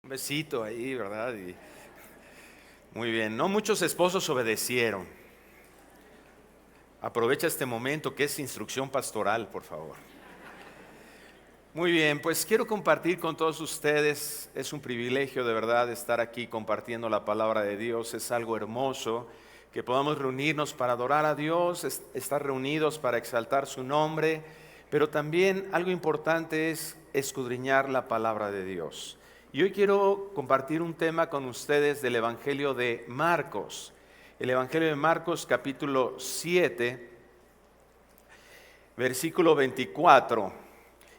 Un besito ahí, ¿verdad? Muy bien, no muchos esposos obedecieron. Aprovecha este momento que es instrucción pastoral, por favor. Muy bien, pues quiero compartir con todos ustedes. Es un privilegio de verdad estar aquí compartiendo la palabra de Dios. Es algo hermoso que podamos reunirnos para adorar a Dios, estar reunidos para exaltar su nombre, pero también algo importante es escudriñar la palabra de Dios. Y hoy quiero compartir un tema con ustedes del Evangelio de Marcos. El Evangelio de Marcos capítulo 7, versículo 24.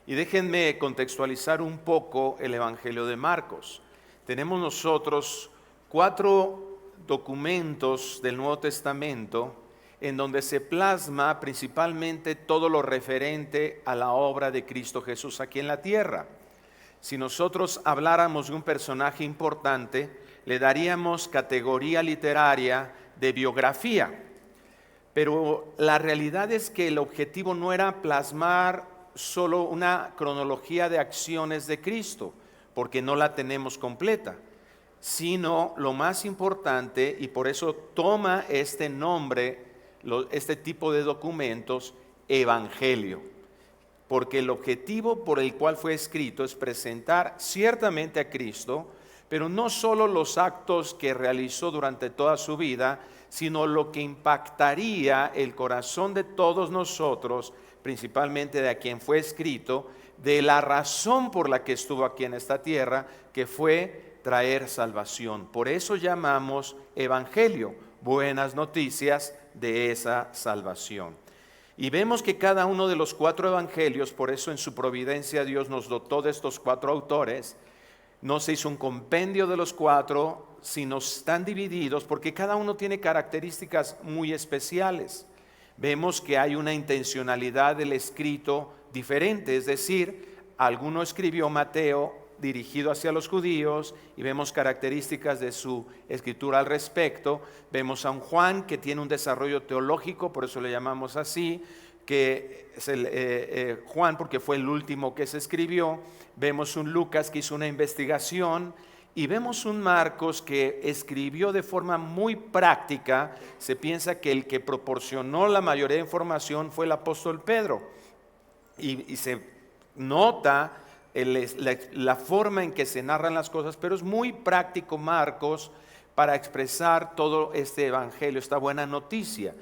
Y déjenme contextualizar un poco el Evangelio de Marcos. Tenemos nosotros 4 documentos del Nuevo Testamento en donde se plasma principalmente todo lo referente a la obra de Cristo Jesús aquí en la tierra. Si nosotros habláramos de un personaje importante, le daríamos categoría literaria de biografía. Pero la realidad es que el objetivo no era plasmar solo una cronología de acciones de Cristo, porque no la tenemos completa, sino lo más importante, y por eso toma este nombre, este tipo de documentos, evangelio, porque el objetivo por el cual fue escrito es presentar ciertamente a Cristo, pero no solo los actos que realizó durante toda su vida, sino lo que impactaría el corazón de todos nosotros, principalmente de a quien fue escrito, de la razón por la que estuvo aquí en esta tierra, que fue traer salvación. Por eso llamamos evangelio, buenas noticias de esa salvación. Y vemos que cada uno de los 4 evangelios, por eso en su providencia Dios nos dotó de estos 4 autores. No se hizo un compendio de los 4, sino están divididos porque cada uno tiene características muy especiales. Vemos que hay una intencionalidad del escrito diferente, es decir, alguno escribió Mateo dirigido hacia los judíos y vemos características de su escritura al respecto. Vemos a un Juan que tiene un desarrollo teológico, por eso le llamamos así, que es Juan porque fue el último que se escribió. Vemos un Lucas que hizo una investigación y vemos un Marcos que escribió de forma muy práctica. Se piensa que el que proporcionó la mayoría de información fue el apóstol Pedro y se nota la forma en que se narran las cosas, pero es muy práctico Marcos para expresar todo este evangelio, esta buena noticia.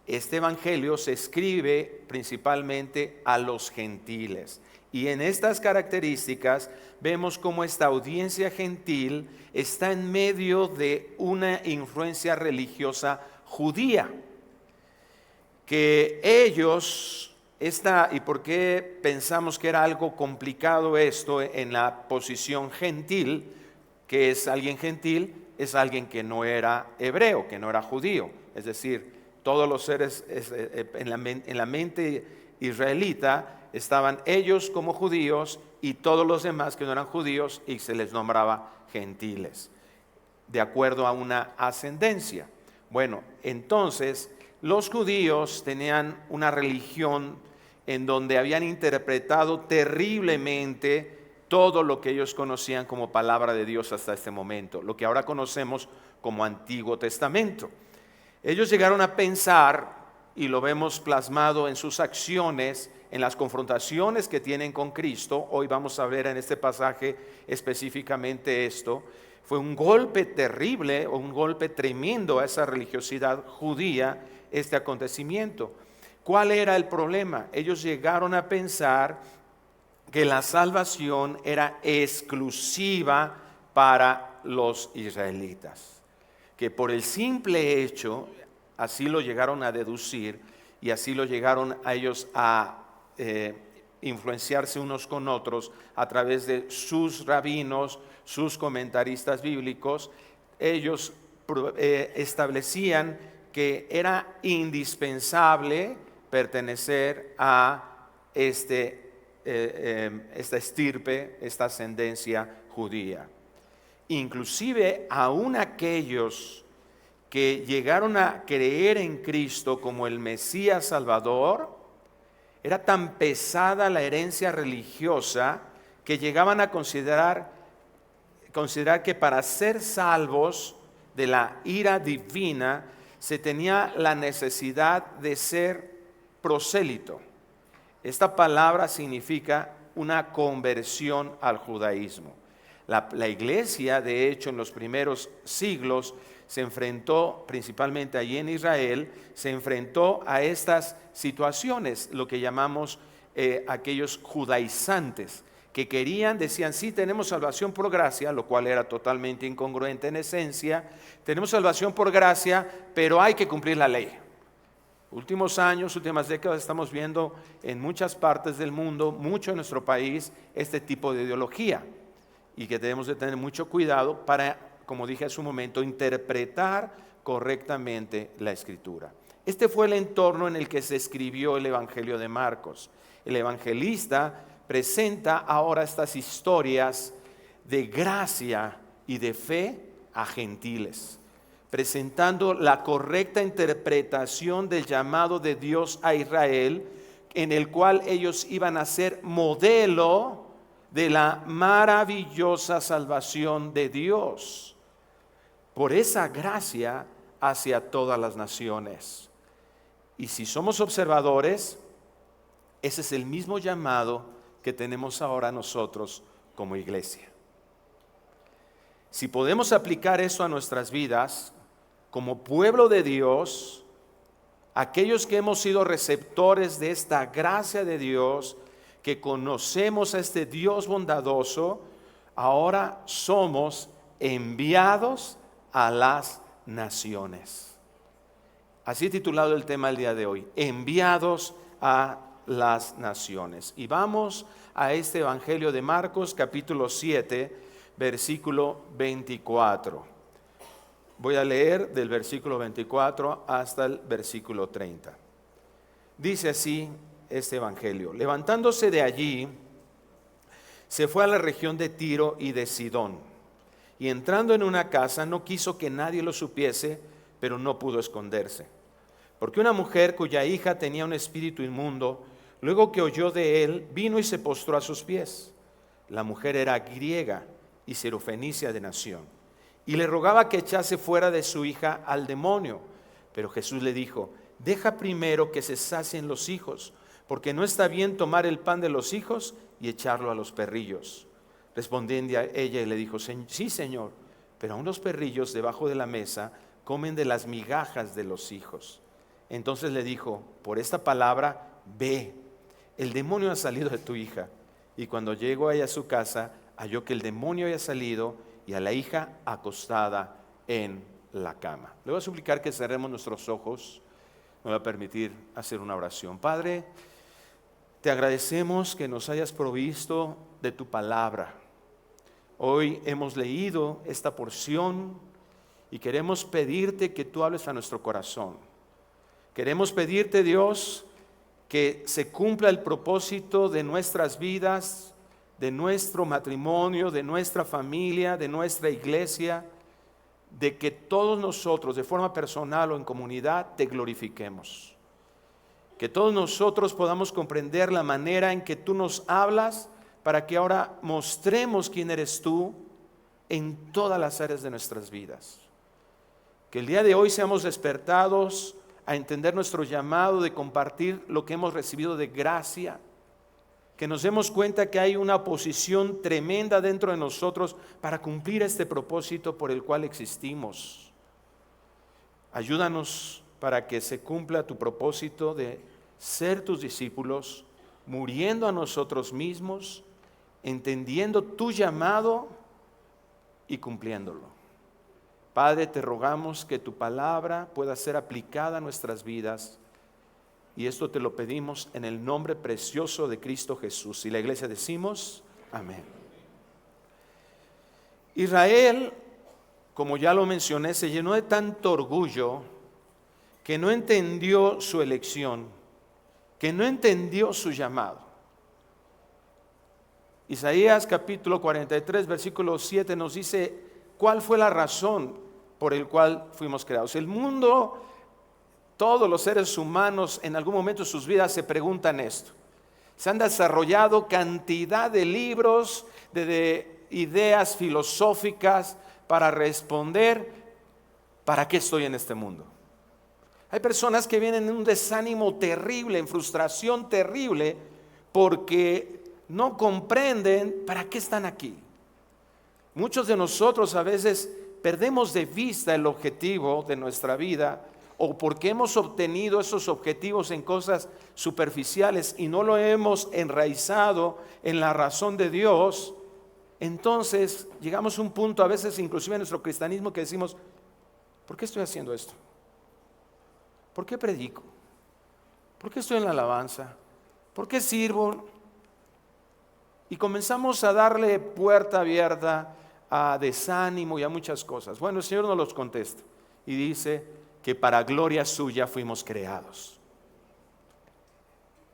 Este evangelio se escribe principalmente a los gentiles. Y en estas características vemos cómo esta audiencia gentil está en medio de una influencia religiosa judía, que ellos, ¿y por qué pensamos que era algo complicado esto en la posición gentil? Que es alguien gentil, es alguien que no era hebreo, que no era judío, es decir, todos los seres en la mente israelita estaban ellos como judíos y todos los demás que no eran judíos y se les nombraba gentiles, de acuerdo a una ascendencia. Bueno, entonces los judíos tenían una religión en donde habían interpretado terriblemente todo lo que ellos conocían como palabra de Dios hasta este momento, lo que ahora conocemos como Antiguo Testamento. Ellos llegaron a pensar, y lo vemos plasmado en sus acciones, en las confrontaciones que tienen con Cristo. Hoy vamos a ver en este pasaje específicamente esto. Fue un golpe terrible o un golpe tremendo a esa religiosidad judía, este acontecimiento. ¿Cuál era el problema? Ellos llegaron a pensar que la salvación era exclusiva para los israelitas, que por el simple hecho, así lo llegaron a deducir y así lo llegaron a ellos a influenciarse unos con otros a través de sus rabinos, sus comentaristas bíblicos. Ellos establecían que era indispensable pertenecer a esta estirpe, esta ascendencia judía. Inclusive aún aquellos que llegaron a creer en Cristo como el Mesías Salvador, era tan pesada la herencia religiosa que llegaban a considerar considerar que para ser salvos de la ira divina se tenía la necesidad de ser prosélito. Esta palabra significa una conversión al judaísmo. La iglesia, de hecho, en los primeros siglos se enfrentó, principalmente allí en Israel, se enfrentó a estas situaciones, lo que llamamos aquellos judaizantes, que decían, sí, tenemos salvación por gracia, lo cual era totalmente incongruente en esencia. Tenemos salvación por gracia, pero hay que cumplir la ley. Últimos años, últimas décadas, estamos viendo en muchas partes del mundo, mucho en nuestro país, este tipo de ideología, y que debemos de tener mucho cuidado para, como dije hace un momento, interpretar correctamente la Escritura. Este fue el entorno en el que se escribió el Evangelio de Marcos. El evangelista presenta ahora estas historias de gracia y de fe a gentiles, presentando la correcta interpretación del llamado de Dios a Israel, en el cual ellos iban a ser modelo de la maravillosa salvación de Dios, por esa gracia hacia todas las naciones. Y si somos observadores, ese es el mismo llamado que tenemos ahora nosotros como iglesia. Si podemos aplicar eso a nuestras vidas, como pueblo de Dios, aquellos que hemos sido receptores de esta gracia de Dios, que conocemos a este Dios bondadoso, ahora somos enviados a las naciones. Así he titulado el tema el día de hoy, enviados a las naciones. Y vamos a este Evangelio de Marcos, capítulo 7, versículo 24. Voy a leer del versículo 24 hasta el versículo 30. Dice así este Evangelio: levantándose de allí, se fue a la región de Tiro y de Sidón, y entrando en una casa no quiso que nadie lo supiese, pero no pudo esconderse. Porque una mujer cuya hija tenía un espíritu inmundo, luego que oyó de él, vino y se postró a sus pies. La mujer era griega y sirofenicia de nación, y le rogaba que echase fuera de su hija al demonio. Pero Jesús le dijo: deja primero que se sacien los hijos, porque no está bien tomar el pan de los hijos y echarlo a los perrillos. Respondiendo a ella, le dijo: sí, Señor, pero aún los perrillos debajo de la mesa comen de las migajas de los hijos. Entonces le dijo: por esta palabra, ve, el demonio ha salido de tu hija. Y cuando llegó ella a su casa, halló que el demonio había salido y a la hija acostada en la cama. Le voy a suplicar que cerremos nuestros ojos. Me voy a permitir hacer una oración. Padre, te agradecemos que nos hayas provisto de tu palabra. Hoy hemos leído esta porción y queremos pedirte que tú hables a nuestro corazón. Queremos pedirte, Dios, que se cumpla el propósito de nuestras vidas, de nuestro matrimonio, de nuestra familia, de nuestra iglesia, de que todos nosotros, de forma personal o en comunidad, te glorifiquemos. Que todos nosotros podamos comprender la manera en que tú nos hablas, para que ahora mostremos quién eres tú en todas las áreas de nuestras vidas. Que el día de hoy seamos despertados a entender nuestro llamado de compartir lo que hemos recibido de gracia. Que nos demos cuenta que hay una oposición tremenda dentro de nosotros para cumplir este propósito por el cual existimos. Ayúdanos para que se cumpla tu propósito de ser tus discípulos, muriendo a nosotros mismos, entendiendo tu llamado y cumpliéndolo. Padre, te rogamos que tu palabra pueda ser aplicada a nuestras vidas, y esto te lo pedimos en el nombre precioso de Cristo Jesús. Y la iglesia decimos, amén. Israel, como ya lo mencioné, se llenó de tanto orgullo que no entendió su elección, que no entendió su llamado. Isaías capítulo 43, versículo 7 nos dice cuál fue la razón por el cual fuimos creados. El mundo, todos los seres humanos en algún momento de sus vidas se preguntan esto. Se han desarrollado cantidad de libros, de ideas filosóficas para responder ¿para qué estoy en este mundo? Hay personas que vienen en un desánimo terrible, en frustración terrible, porque no comprenden para qué están aquí. Muchos de nosotros a veces perdemos de vista el objetivo de nuestra vida, o porque hemos obtenido esos objetivos en cosas superficiales y no lo hemos enraizado en la razón de Dios. Entonces llegamos a un punto, a veces inclusive en nuestro cristianismo, que decimos: ¿por qué estoy haciendo esto? ¿Por qué predico? ¿Por qué estoy en la alabanza? ¿Por qué sirvo? Y comenzamos a darle puerta abierta a desánimo y a muchas cosas. Bueno, el Señor nos los contesta y dice que para gloria suya fuimos creados.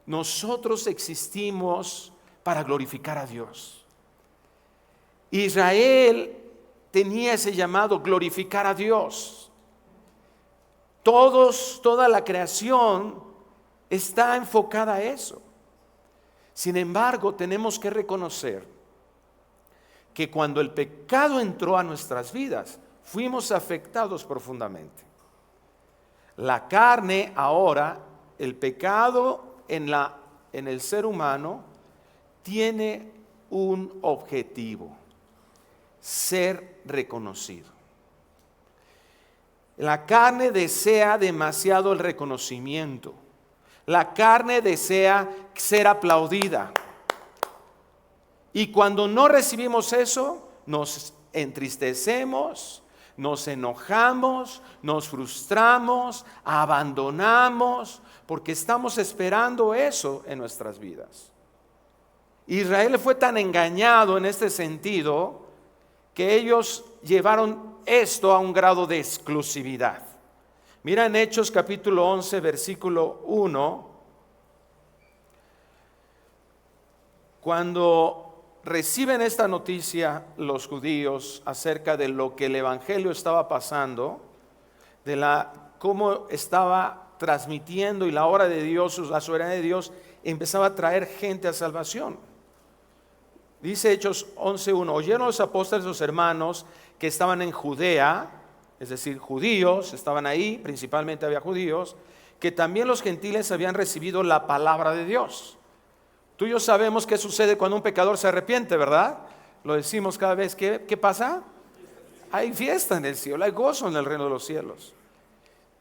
Nosotros existimos para glorificar a Dios. Israel tenía ese llamado, glorificar a Dios. Toda la creación está enfocada a eso. Sin embargo, tenemos que reconocer que cuando el pecado entró a nuestras vidas, fuimos afectados profundamente. La carne ahora, el pecado en el ser humano tiene un objetivo: ser reconocido. La carne desea demasiado el reconocimiento. La carne desea ser aplaudida. Y cuando no recibimos eso, nos entristecemos, nos enojamos, nos frustramos, abandonamos, porque estamos esperando eso en nuestras vidas. Israel fue tan engañado en este sentido que ellos llevaron esto a un grado de exclusividad. Mira en Hechos capítulo 11, versículo 1, cuando reciben esta noticia los judíos acerca de lo que el evangelio estaba pasando, cómo estaba transmitiendo, y la obra de Dios, la soberanía de Dios empezaba a traer gente a salvación. Dice Hechos 11:1: oyeron los apóstoles, los hermanos que estaban en Judea, es decir, judíos, estaban ahí, principalmente había judíos, que también los gentiles habían recibido la palabra de Dios. Tú y yo sabemos qué sucede cuando un pecador se arrepiente, ¿verdad? Lo decimos cada vez. ¿Qué pasa? Hay fiesta en el cielo, hay gozo en el reino de los cielos.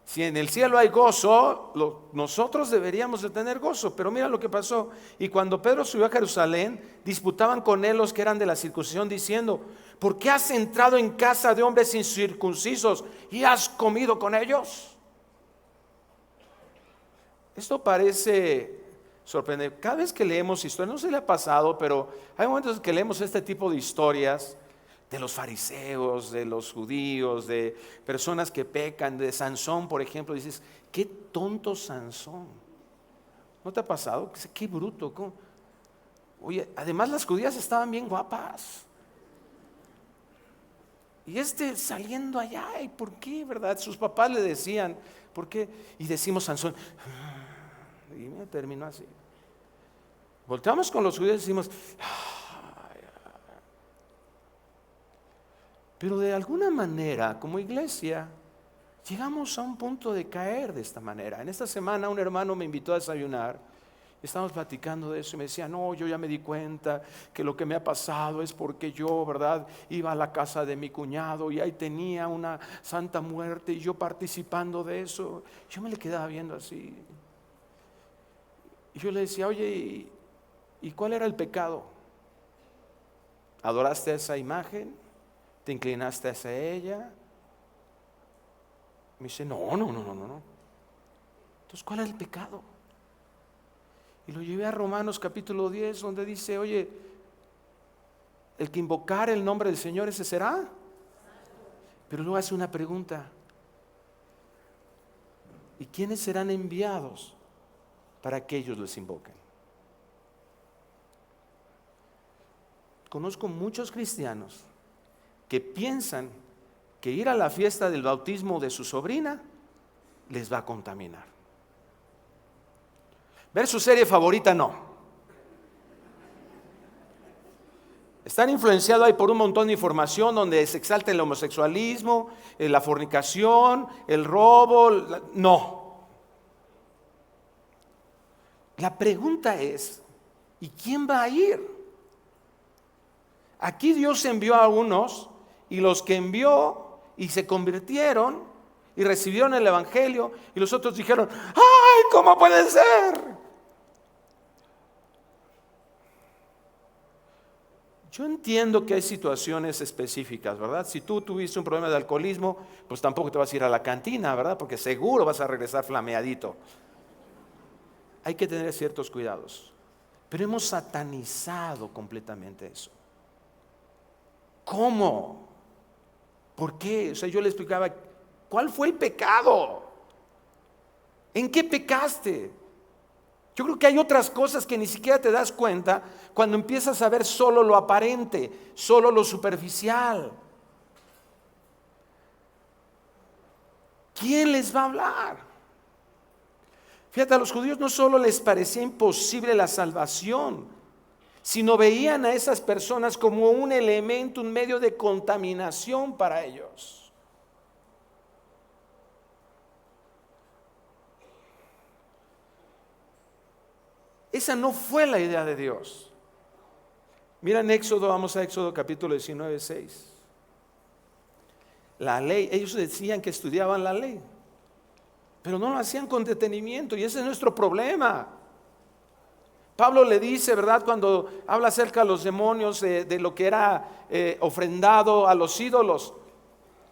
Si en el cielo hay gozo, nosotros deberíamos de tener gozo. Pero mira lo que pasó. Y cuando Pedro subió a Jerusalén, disputaban con él los que eran de la circuncisión, diciendo: ¿por qué has entrado en casa de hombres incircuncisos y has comido con ellos? Esto parece sorprendente. Cada vez que leemos historias, no se le ha pasado, pero hay momentos en que leemos este tipo de historias de los fariseos, de los judíos, de personas que pecan, de Sansón, por ejemplo. Dices: qué tonto Sansón. ¿No te ha pasado? Qué bruto. ¿Cómo? Oye, además las judías estaban bien guapas. Y saliendo allá, ¿y por qué, verdad? Sus papás le decían, ¿por qué? Y decimos Sansón, y me terminó así. Volteamos con los judíos y decimos, pero de alguna manera, como iglesia, llegamos a un punto de caer de esta manera. En esta semana un hermano me invitó a desayunar. Estábamos platicando de eso y me decía: no, yo ya me di cuenta que lo que me ha pasado es porque yo, ¿verdad?, iba a la casa de mi cuñado y ahí tenía una santa muerte y yo participando de eso. Yo me le quedaba viendo así. Y yo le decía: oye, ¿y cuál era el pecado? ¿Adoraste a esa imagen? ¿Te inclinaste hacia ella? Me dice: no. Entonces, ¿cuál es el pecado? Y lo llevé a Romanos capítulo 10, donde dice: oye, el que invocar el nombre del Señor, ese será. Pero luego hace una pregunta: ¿y quiénes serán enviados para que ellos les invoquen? Conozco muchos cristianos que piensan que ir a la fiesta del bautismo de su sobrina les va a contaminar. Ver su serie favorita, no. Están influenciados ahí por un montón de información donde se exalta el homosexualismo, la fornicación, el robo. No. La pregunta es, ¿y quién va a ir? Aquí Dios envió a unos, y los que envió y se convirtieron y recibieron el evangelio, y los otros dijeron: ¡ay, cómo puede ser! Yo entiendo que hay situaciones específicas, ¿verdad? Si tú tuviste un problema de alcoholismo, pues tampoco te vas a ir a la cantina, ¿verdad? Porque seguro vas a regresar flameadito. Hay que tener ciertos cuidados. Pero hemos satanizado completamente eso. ¿Cómo? ¿Por qué? O sea, yo le explicaba, ¿cuál fue el pecado? ¿En qué pecaste? Yo creo que hay otras cosas que ni siquiera te das cuenta cuando empiezas a ver solo lo aparente, solo lo superficial. ¿Quién les va a hablar? Fíjate, a los judíos no solo les parecía imposible la salvación, sino veían a esas personas como un elemento, un medio de contaminación para ellos. Esa no fue la idea de Dios. Mira en Éxodo, vamos a Éxodo capítulo 19, 6. La ley, ellos decían que estudiaban la ley, pero no lo hacían con detenimiento, y ese es nuestro problema. Pablo le dice, ¿verdad?, cuando habla acerca de los demonios, de lo que era ofrendado a los ídolos,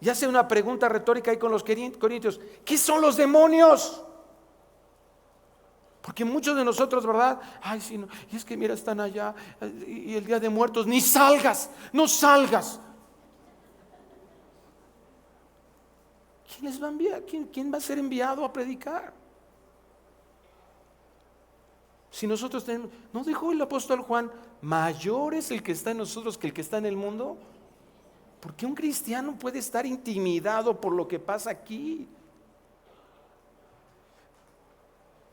y hace una pregunta retórica ahí con los corintios: ¿qué son los demonios? Porque muchos de nosotros, ¿verdad? Ay, sí, no. Y es que mira, están allá, y el día de muertos, ni salgas, no salgas. ¿Quién les va a enviar? ¿Quién va a ser enviado a predicar? Si nosotros tenemos, ¿no dijo el apóstol Juan: mayor es el que está en nosotros que el que está en el mundo? ¿Por qué un cristiano puede estar intimidado por lo que pasa aquí?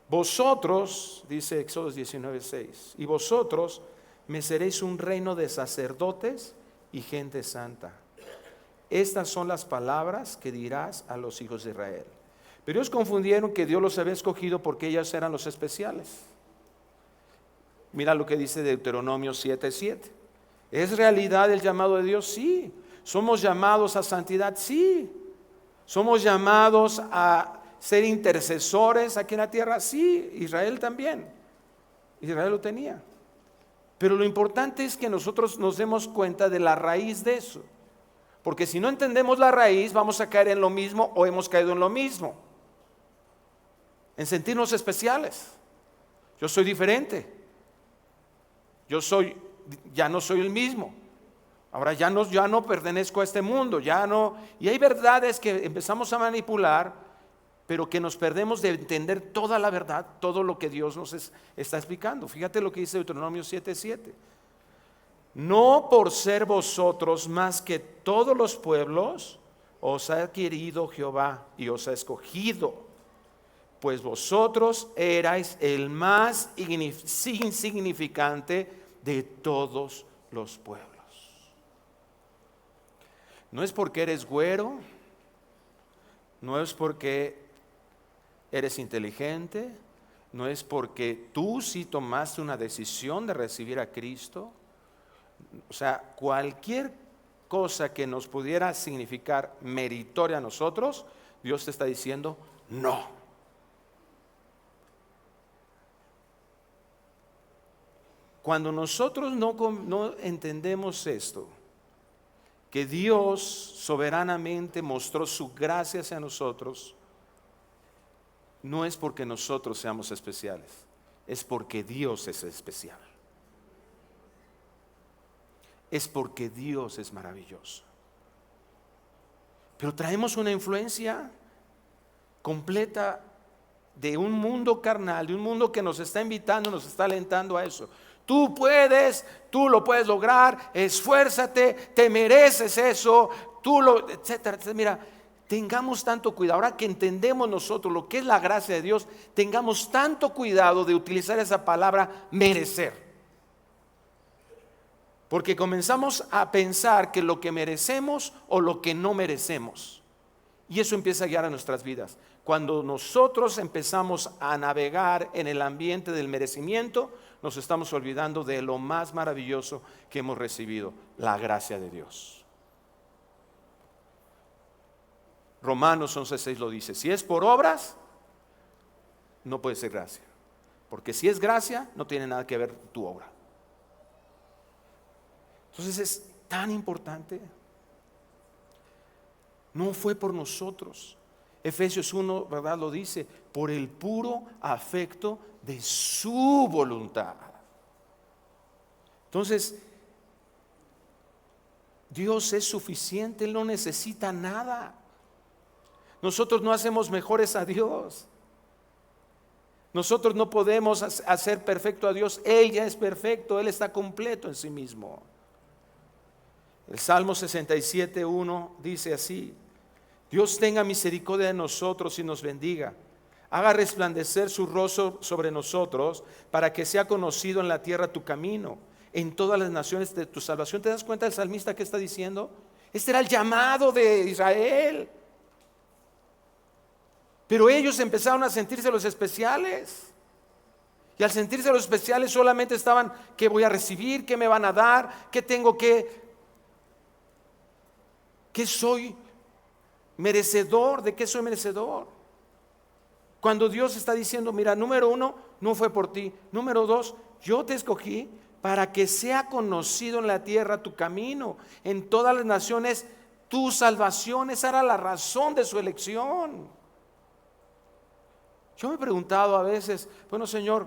Vosotros, dice Éxodo 19:6, y vosotros me seréis un reino de sacerdotes y gente santa. Estas son las palabras que dirás a los hijos de Israel. Pero ellos confundieron que Dios los había escogido porque ellos eran los especiales. Mira lo que dice Deuteronomio 7:7. ¿Es realidad el llamado de Dios? Sí. ¿Somos llamados a santidad? Sí. ¿Somos llamados a ser intercesores aquí en la tierra? Sí. Israel también. Israel lo tenía. Pero lo importante es que nosotros nos demos cuenta de la raíz de eso. Porque si no entendemos la raíz, vamos a caer en lo mismo, o hemos caído en lo mismo, en sentirnos especiales. Yo soy diferente. Ya no soy el mismo. Ahora ya no pertenezco a este mundo, ya no. Y hay verdades que empezamos a manipular, pero que nos perdemos de entender toda la verdad, todo lo que Dios nos está explicando. Fíjate lo que dice Deuteronomio 7:7. No por ser vosotros más que todos los pueblos, os ha querido Jehová y os ha escogido, pues vosotros erais el más insignificante de todos los pueblos. No es porque eres güero, no es porque eres inteligente, no es porque tú sí tomaste una decisión de recibir a Cristo. O sea, cualquier cosa que nos pudiera significar meritoria a nosotros, Dios te está diciendo no. Cuando nosotros no entendemos esto, que Dios soberanamente mostró su gracia hacia nosotros, no es porque nosotros seamos especiales, es porque Dios es especial. Es porque Dios es maravilloso. Pero traemos una influencia completa de un mundo carnal, de un mundo que nos está invitando, nos está alentando a eso. Tú puedes, tú lo puedes lograr, esfuérzate, te mereces eso, etcétera, etcétera. Mira, tengamos tanto cuidado. Ahora que entendemos nosotros lo que es la gracia de Dios, tengamos tanto cuidado de utilizar esa palabra merecer. Porque comenzamos a pensar que lo que merecemos o lo que no merecemos. Y eso empieza a guiar a nuestras vidas. Cuando nosotros empezamos a navegar en el ambiente del merecimiento, nos estamos olvidando de lo más maravilloso que hemos recibido, la gracia de Dios. Romanos 11:6 lo dice: si es por obras, no puede ser gracia. Porque si es gracia, no tiene nada que ver tu obra. Entonces es tan importante. No fue por nosotros. Efesios 1, ¿verdad? Lo dice, por el puro afecto de su voluntad. Entonces, Dios es suficiente, Él no necesita nada. Nosotros no hacemos mejores a Dios. Nosotros no podemos hacer perfecto a Dios. Él ya es perfecto, Él está completo en sí mismo. El Salmo 67:1 dice así: Dios tenga misericordia de nosotros y nos bendiga, haga resplandecer su rostro sobre nosotros, para que sea conocido en la tierra tu camino, en todas las naciones de tu salvación. ¿Te das cuenta del salmista que está diciendo? Este era el llamado de Israel. Pero ellos empezaron a sentirse los especiales. Y al sentirse los especiales solamente estaban: ¿qué voy a recibir? ¿Qué me van a dar? ¿Qué tengo que? ¿Qué soy merecedor? ¿De qué soy merecedor? Cuando Dios está diciendo: mira, número 1, no fue por ti. Número 2, yo te escogí para que sea conocido en la tierra tu camino, en todas las naciones tu salvación. Esa era la razón de su elección. Yo me he preguntado a veces: bueno, Señor,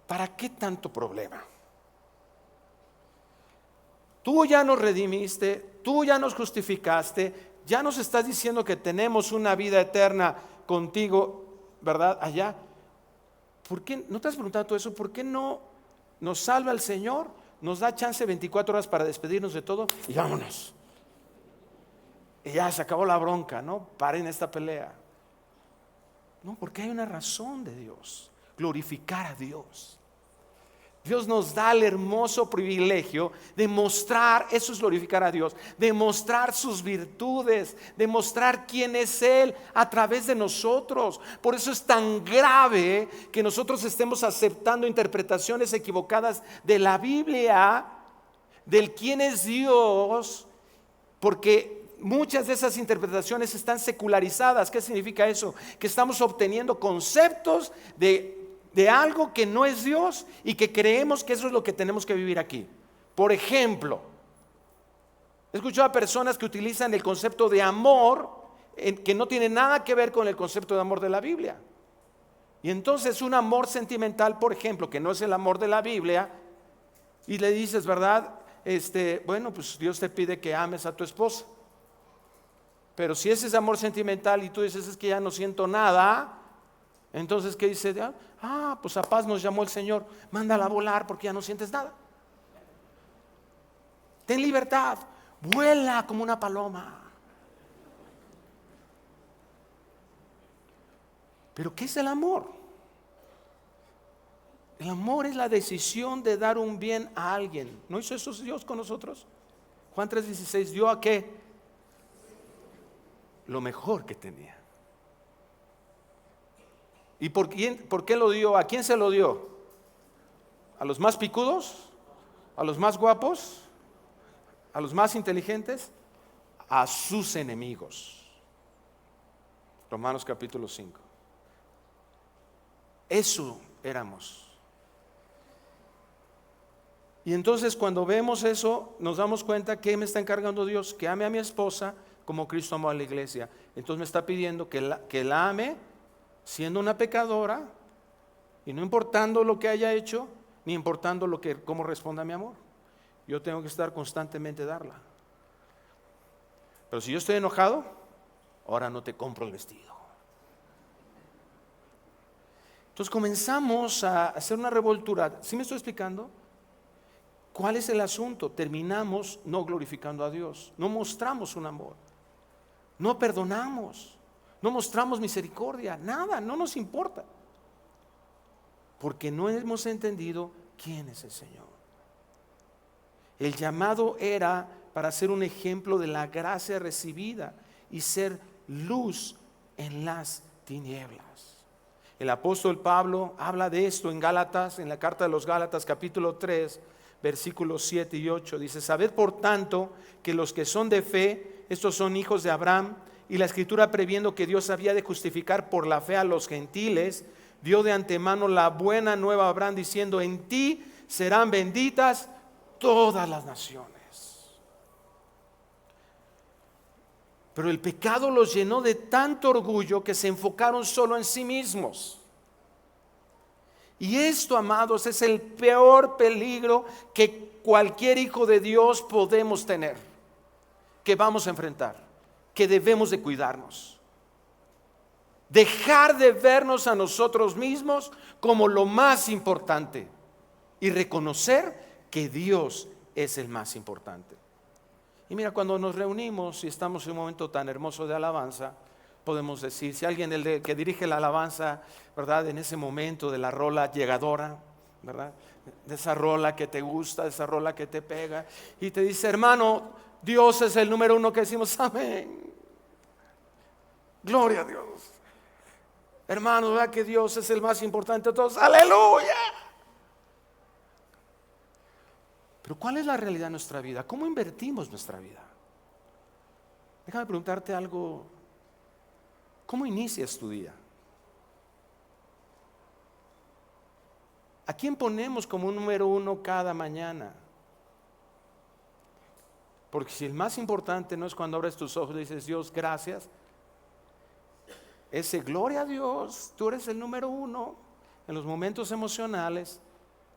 ¿para qué tanto problema? Tú ya nos redimiste, tú ya nos justificaste, ya nos estás diciendo que tenemos una vida eterna contigo, ¿verdad? Allá. ¿Por qué no te has preguntado todo eso? ¿Por qué no nos salva el Señor? Nos da chance 24 horas para despedirnos de todo y vámonos. Y ya se acabó la bronca, ¿no? Paren esta pelea. No, porque hay una razón de Dios: glorificar a Dios. Dios nos da el hermoso privilegio de mostrar, eso es glorificar a Dios, de mostrar sus virtudes, de mostrar quién es Él a través de nosotros. Por eso es tan grave que nosotros estemos aceptando interpretaciones equivocadas de la Biblia, del quién es Dios, porque muchas de esas interpretaciones están secularizadas. ¿Qué significa eso? Que estamos obteniendo conceptos de algo que no es Dios y que creemos que eso es lo que tenemos que vivir aquí. Por ejemplo, he escuchado a personas que utilizan el concepto de amor que no tiene nada que ver con el concepto de amor de la Biblia. Y entonces un amor sentimental, por ejemplo, que no es el amor de la Biblia, y le dices, ¿verdad? Bueno, pues Dios te pide que ames a tu esposa. Pero si ese es amor sentimental y tú dices: es que ya no siento nada, entonces ¿qué dice? Pues a paz nos llamó el Señor, mándala a volar porque ya no sientes nada. Ten libertad, vuela como una paloma. ¿Pero qué es el amor? El amor es la decisión de dar un bien a alguien. ¿No hizo eso Dios con nosotros? Juan 3:16, ¿dio a qué? Lo mejor que tenía. ¿Y por qué lo dio? ¿A quién se lo dio? ¿A los más picudos? ¿A los más guapos? ¿A los más inteligentes? A sus enemigos. Romanos capítulo 5. Eso éramos. Y entonces cuando vemos eso, nos damos cuenta que me está encargando Dios: que ame a mi esposa como Cristo amó a la iglesia. Entonces me está pidiendo que la ame siendo una pecadora, y no importando lo que haya hecho, ni importando cómo responda a mi amor. Yo tengo que estar constantemente darla. Pero si yo estoy enojado, ahora no te compro el vestido. Entonces comenzamos a hacer una revoltura. ¿Sí me estoy explicando? ¿Cuál es el asunto? Terminamos no glorificando a Dios, no mostramos un amor, no perdonamos, no mostramos misericordia, nada, no nos importa, porque no hemos entendido quién es el Señor. El llamado era para ser un ejemplo de la gracia recibida y ser luz en las tinieblas. El apóstol Pablo habla de esto en Gálatas, en la carta de los Gálatas capítulo 3, versículos 7 y 8. Dice: sabed por tanto que los que son de fe, estos son hijos de Abraham, y la escritura, previendo que Dios había de justificar por la fe a los gentiles, dio de antemano la buena nueva a Abraham, diciendo: en ti serán benditas todas las naciones. Pero el pecado los llenó de tanto orgullo que se enfocaron solo en sí mismos. Y esto, amados, es el peor peligro que cualquier hijo de Dios podemos tener, que vamos a enfrentar, que debemos de cuidarnos. Dejar de vernos a nosotros mismos como lo más importante y reconocer que Dios es el más importante. Y mira, cuando nos reunimos y estamos en un momento tan hermoso de alabanza, podemos decir, si alguien que dirige la alabanza, ¿verdad?, en ese momento de la rola llegadora, ¿verdad?, de esa rola que te gusta, de esa rola que te pega, y te dice: hermano, Dios es el número uno, que decimos: amén, gloria a Dios. Hermano, ¿verdad que Dios es el más importante de todos? ¡Aleluya! Pero ¿cuál es la realidad de nuestra vida? ¿Cómo invertimos nuestra vida? Déjame preguntarte algo. ¿Cómo inicias tu día? ¿A quién ponemos como un número uno cada mañana? Porque si el más importante no es cuando abres tus ojos y dices: Dios, gracias, ese gloria a Dios, tú eres el número uno en los momentos emocionales,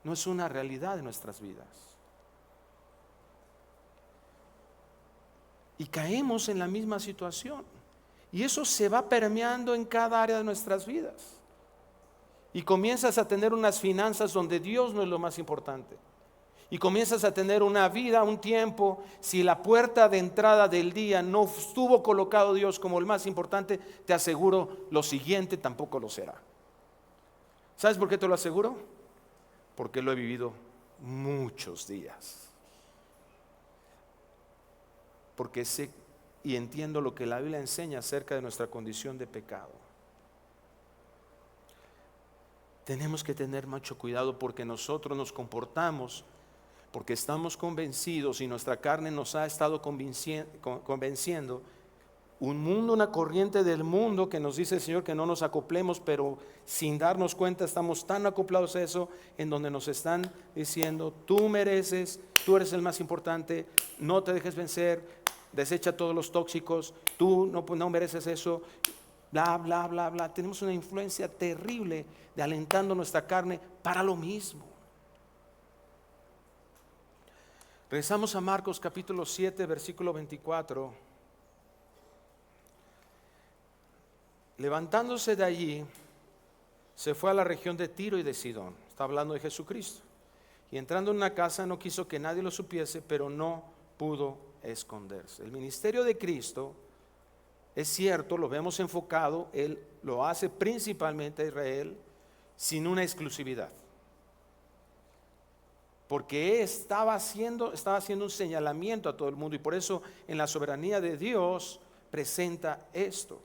no es una realidad de nuestras vidas. Y caemos en la misma situación. Y eso se va permeando en cada área de nuestras vidas. Y comienzas a tener unas finanzas donde Dios no es lo más importante. Y comienzas a tener una vida, un tiempo, si la puerta de entrada del día no estuvo colocado Dios como el más importante, te aseguro, lo siguiente tampoco lo será. ¿Sabes por qué te lo aseguro? Porque lo he vivido muchos días. Porque sé y entiendo lo que la Biblia enseña acerca de nuestra condición de pecado. Tenemos que tener mucho cuidado, porque nosotros nos comportamos porque estamos convencidos y nuestra carne nos ha estado convenciendo. Un mundo, una corriente del mundo que nos dice el Señor que no nos acoplemos, pero sin darnos cuenta estamos tan acoplados a eso, en donde nos están diciendo: tú mereces, tú eres el más importante, no te dejes vencer, desecha todos los tóxicos, tú no mereces eso, bla, bla, bla, bla. Tenemos una influencia terrible de alentando nuestra carne para lo mismo. Regresamos a Marcos capítulo 7, versículo 24. Levantándose de allí, se fue a la región de Tiro y de Sidón. Está hablando de Jesucristo. Y entrando en una casa, no quiso que nadie lo supiese, pero no pudo esconderse. El ministerio de Cristo, es cierto, lo vemos enfocado, Él lo hace principalmente a Israel, sin una exclusividad. Porque estaba haciendo un señalamiento a todo el mundo, y por eso en la soberanía de Dios presenta esto.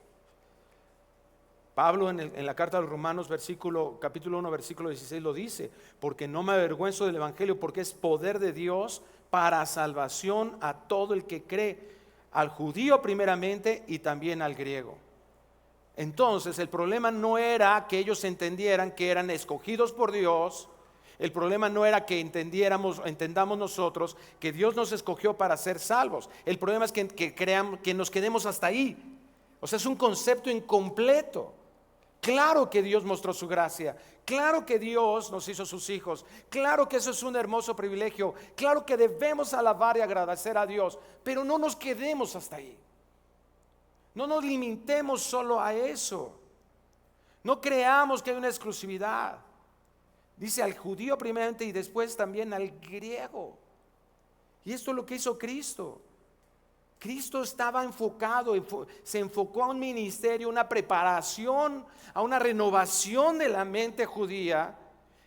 Pablo en la carta a los Romanos capítulo 1 versículo 16 lo dice: porque no me avergüenzo del evangelio, porque es poder de Dios para salvación a todo el que cree, al judío primeramente y también al griego. Entonces el problema no era que ellos entendieran que eran escogidos por Dios. El problema no era que entendamos nosotros que Dios nos escogió para ser salvos. El problema es que nos quedemos hasta ahí. O sea, es un concepto incompleto. Claro que Dios mostró su gracia, claro que Dios nos hizo sus hijos, claro que eso es un hermoso privilegio, claro que debemos alabar y agradecer a Dios, pero no nos quedemos hasta ahí. No nos limitemos solo a eso. No creamos que hay una exclusividad. Dice al judío primeramente y después también al griego. Y esto es lo que hizo Cristo. Cristo estaba enfocado, se enfocó a un ministerio, una preparación, a una renovación de la mente judía,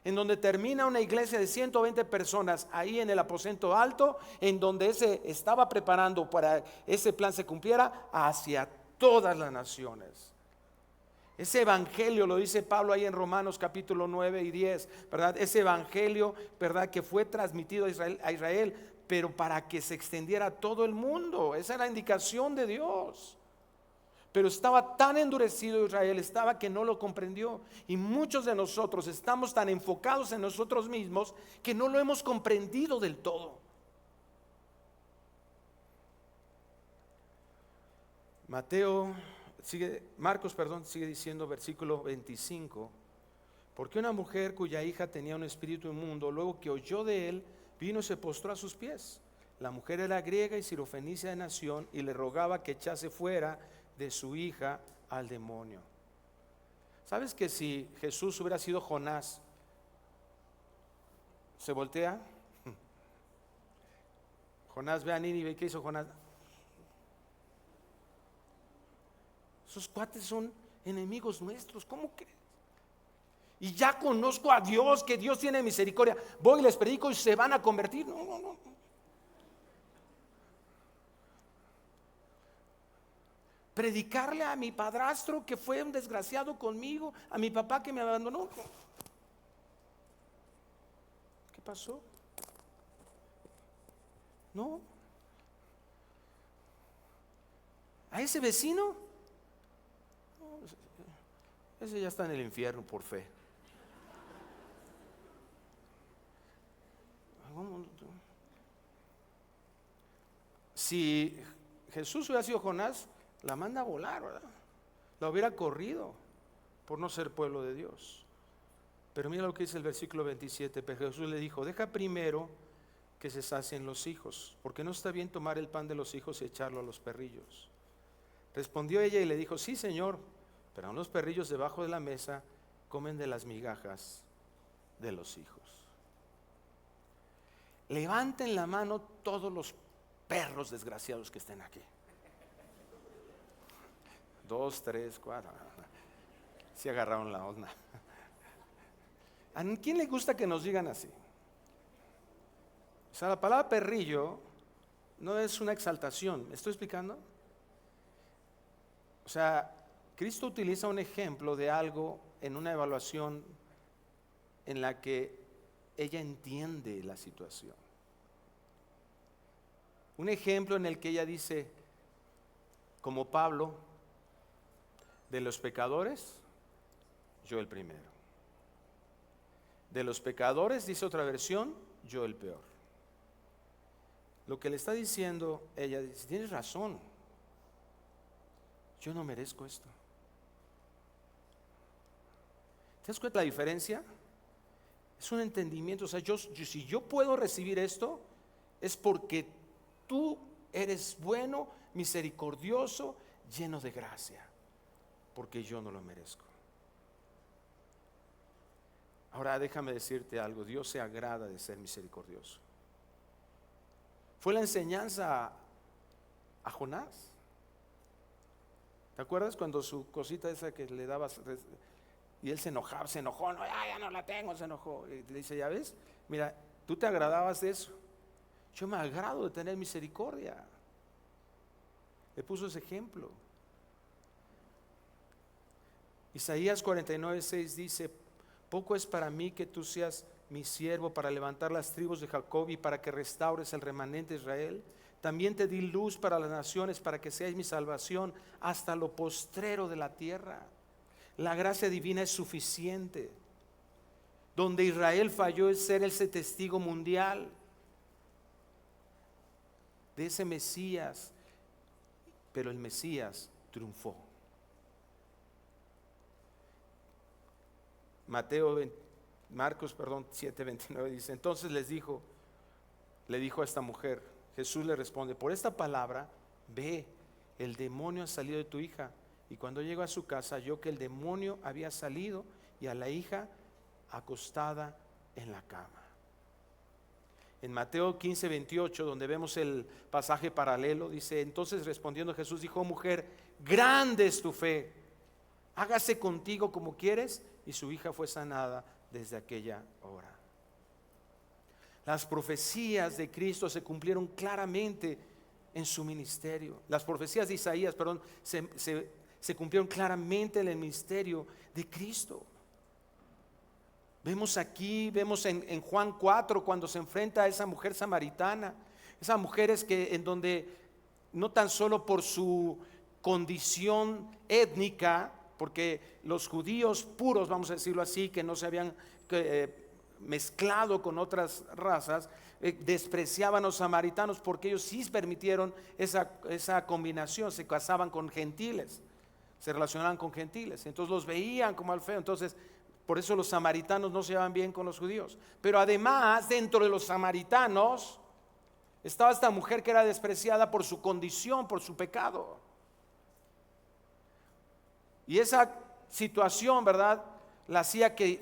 en donde termina una iglesia de 120 personas ahí en el aposento alto, en donde se estaba preparando para ese plan se cumpliera hacia todas las naciones. Ese evangelio lo dice Pablo ahí en Romanos capítulo 9 y 10, ¿verdad? Ese evangelio, ¿verdad? Que fue transmitido a Israel, pero para que se extendiera a todo el mundo. Esa era la indicación de Dios. Pero estaba tan endurecido Israel, estaba que no lo comprendió. Y muchos de nosotros estamos tan enfocados en nosotros mismos que no lo hemos comprendido del todo. Marcos sigue diciendo, versículo 25, porque una mujer cuya hija tenía un espíritu inmundo, luego que oyó de él, vino y se postró a sus pies. La mujer era griega y sirofenicia de nación, y le rogaba que echase fuera de su hija al demonio. ¿Sabes que si Jesús hubiera sido Jonás, se voltea? Jonás ve a Nínive, ¿qué hizo Jonás? Esos cuates son enemigos nuestros, ¿cómo crees? Y ya conozco a Dios, que Dios tiene misericordia. Voy y les predico y se van a convertir. No. Predicarle a mi padrastro que fue un desgraciado conmigo, a mi papá que me abandonó. ¿Qué pasó? No. A ese vecino, ese ya está en el infierno por fe. Si Jesús hubiera sido Jonás, la manda a volar, ¿verdad? La hubiera corrido por no ser pueblo de Dios. Pero mira lo que dice el versículo 27. Pero Jesús le dijo: deja primero que se sacien los hijos, porque no está bien tomar el pan de los hijos y echarlo a los perrillos. Respondió ella y le dijo: sí, Señor, pero aún los perrillos debajo de la mesa comen de las migajas de los hijos. Levanten la mano todos los perros desgraciados que estén aquí. 2, 3, 4. Se agarraron la onda. ¿A quién le gusta que nos digan así? O sea, la palabra perrillo no es una exaltación. ¿Me estoy explicando? O sea, Cristo utiliza un ejemplo de algo en una evaluación en la que ella entiende la situación. Un ejemplo en el que ella dice, como Pablo, de los pecadores, yo el primero. De los pecadores, dice otra versión, yo el peor. Lo que le está diciendo ella, dice, tienes razón, yo no merezco esto. ¿Te das cuenta la diferencia? Es un entendimiento. O sea, si yo puedo recibir esto, es porque tú eres bueno, misericordioso, lleno de gracia, porque yo no lo merezco. Ahora déjame decirte algo, Dios se agrada de ser misericordioso. Fue la enseñanza a Jonás. ¿Te acuerdas cuando su cosita esa que le dabas y él se enojó, no, ya no la tengo, se enojó? Y le dice, ya ves, mira, tú te agradabas de eso, yo me agrado de tener misericordia. Le puso ese ejemplo. Isaías 49:6 dice, poco es para mí que tú seas mi siervo para levantar las tribus de Jacob y para que restaures el remanente de Israel. También te di luz para las naciones, para que seas mi salvación hasta lo postrero de la tierra. La gracia divina es suficiente. Donde Israel falló es ser ese testigo mundial de ese Mesías, pero el Mesías triunfó. Marcos 7:29 dice, entonces le dijo a esta mujer, Jesús le responde, por esta palabra, ve, el demonio ha salido de tu hija. Y cuando llegó a su casa, halló que el demonio había salido y a la hija acostada en la cama. En Mateo 15:28, donde vemos el pasaje paralelo, dice, entonces respondiendo Jesús dijo, mujer, grande es tu fe, hágase contigo como quieres. Y su hija fue sanada desde aquella hora. Las profecías de Cristo se cumplieron claramente en su ministerio. Las profecías de Isaías, perdón, se cumplieron claramente en el ministerio de Cristo. Vemos aquí, vemos en Juan 4 cuando se enfrenta a esa mujer samaritana. Esas mujeres que en donde no tan solo por su condición étnica, porque los judíos puros, vamos a decirlo así, que no se habían mezclado con otras razas, despreciaban a los samaritanos porque ellos sí permitieron esa combinación, se casaban con gentiles, se relacionaban con gentiles, entonces los veían como al feo. Entonces por eso los samaritanos no se llevaban bien con los judíos. Pero además, dentro de los samaritanos estaba esta mujer que era despreciada por su condición, por su pecado. Y esa situación, ¿verdad?, la hacía que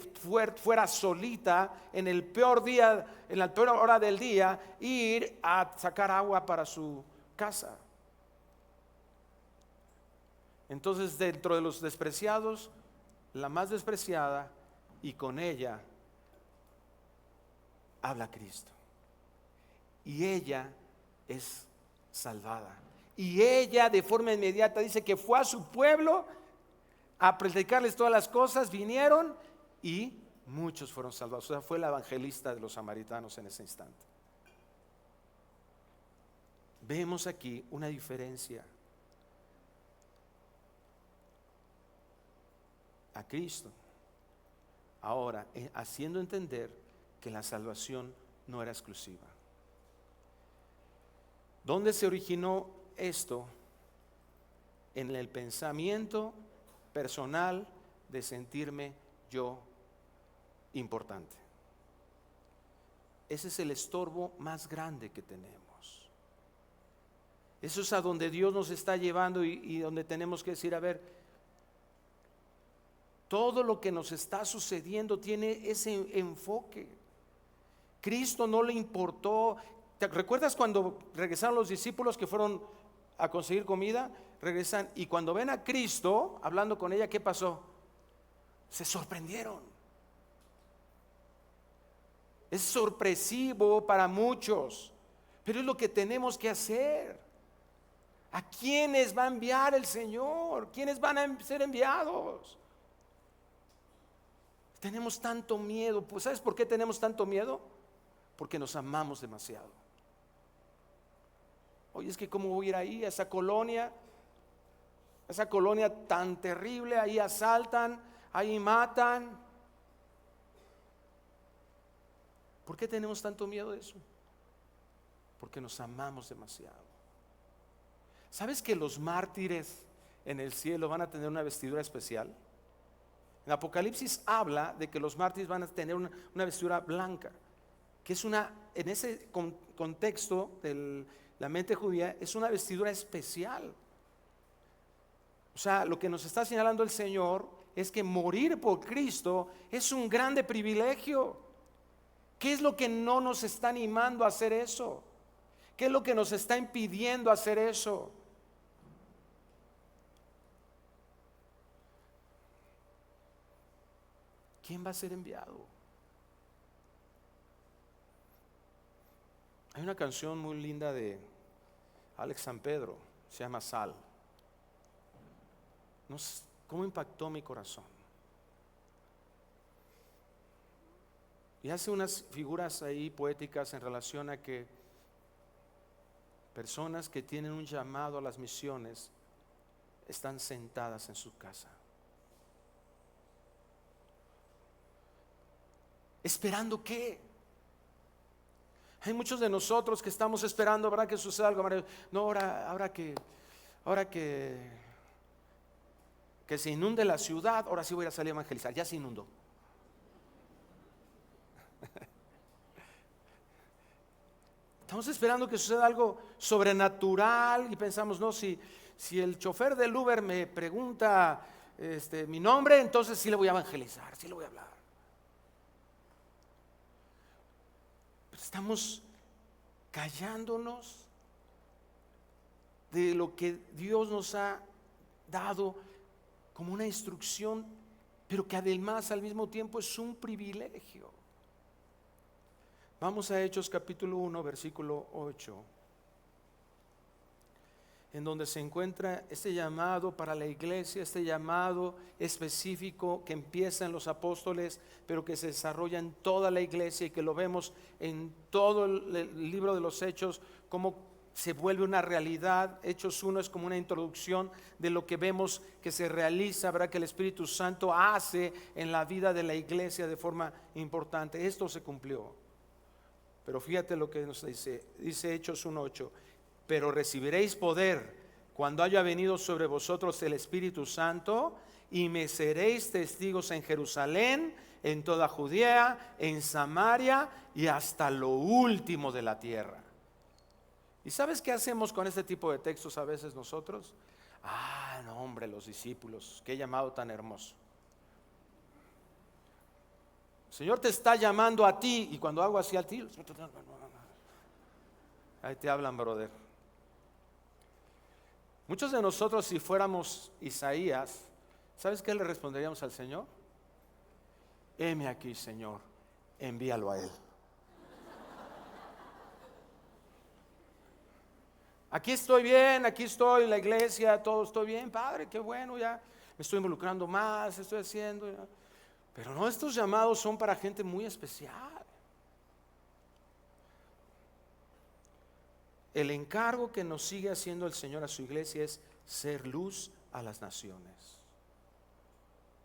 fuera solita en el peor día, en la peor hora del día, ir a sacar agua para su casa. Entonces, dentro de los despreciados, la más despreciada, y con ella habla Cristo. Y ella es salvada. Y ella de forma inmediata dice que fue a su pueblo a predicarles todas las cosas, vinieron y muchos fueron salvados. O sea, fue la evangelista de los samaritanos en ese instante. Vemos aquí una diferencia. A Cristo, ahora haciendo entender que la salvación no era exclusiva. ¿Dónde se originó esto? En el pensamiento personal de sentirme yo importante. Ese es el estorbo más grande que tenemos. Eso es a donde Dios nos está llevando y donde tenemos que decir, a ver, todo lo que nos está sucediendo tiene ese enfoque. Cristo no le importó. ¿Te recuerdas cuando regresaron los discípulos que fueron a conseguir comida? Regresan y cuando ven a Cristo hablando con ella, ¿qué pasó? Se sorprendieron. Es sorpresivo para muchos, pero es lo que tenemos que hacer. ¿A quiénes va a enviar el Señor? ¿Quiénes van a ser enviados? Tenemos tanto miedo. Pues ¿sabes por qué tenemos tanto miedo? Porque nos amamos demasiado. Oye, es que cómo voy a ir ahí a esa colonia tan terrible, ahí asaltan, ahí matan. ¿Por qué tenemos tanto miedo de eso? Porque nos amamos demasiado. ¿Sabes que los mártires en el cielo van a tener una vestidura especial? En Apocalipsis habla de que los mártires van a tener una vestidura blanca, que es en ese contexto de la mente judía, es una vestidura especial. O sea, lo que nos está señalando el Señor es que morir por Cristo es un grande privilegio. ¿Qué es lo que no nos está animando a hacer eso? ¿Qué es lo que nos está impidiendo hacer eso? ¿Quién va a ser enviado? Hay una canción muy linda de Alex San Pedro, se llama Sal. No sé cómo impactó mi corazón. Y hace unas figuras ahí poéticas en relación a que personas que tienen un llamado a las misiones están sentadas en su casa, ¿esperando qué? Hay muchos de nosotros que estamos esperando, ¿verdad?, que suceda algo. No, ahora que se inunde la ciudad, ahora sí voy a salir a evangelizar. Ya se inundó. Estamos esperando que suceda algo sobrenatural y pensamos, no, si el chofer del Uber me pregunta mi nombre, entonces sí le voy a evangelizar, sí le voy a hablar. Pero estamos callándonos de lo que Dios nos ha dado como una instrucción pero que además al mismo tiempo es un privilegio. Vamos a Hechos capítulo 1, versículo 8, en donde se encuentra este llamado para la iglesia, este llamado específico que empieza en los apóstoles, pero que se desarrolla en toda la iglesia y que lo vemos en todo el libro de los Hechos, cómo se vuelve una realidad. Hechos 1 es como una introducción de lo que vemos que se realiza, ¿verdad? Que el Espíritu Santo hace en la vida de la iglesia de forma importante. Esto se cumplió. Pero fíjate lo que nos dice Hechos 1:8. Pero recibiréis poder cuando haya venido sobre vosotros el Espíritu Santo, y me seréis testigos en Jerusalén, en toda Judea, en Samaria y hasta lo último de la tierra. ¿Y sabes qué hacemos con este tipo de textos a veces nosotros? No, hombre, los discípulos, qué llamado tan hermoso. El Señor te está llamando a ti, y cuando hago así a ti, ahí te hablan, brother. Muchos de nosotros, si fuéramos Isaías, ¿sabes qué le responderíamos al Señor? Heme aquí, Señor, envíalo a Él. Aquí estoy bien, aquí estoy en la iglesia, todo estoy bien, Padre, qué bueno, ya me estoy involucrando más, estoy haciendo, ya. Pero no, estos llamados son para gente muy especial. El encargo que nos sigue haciendo el Señor a su iglesia es ser luz a las naciones.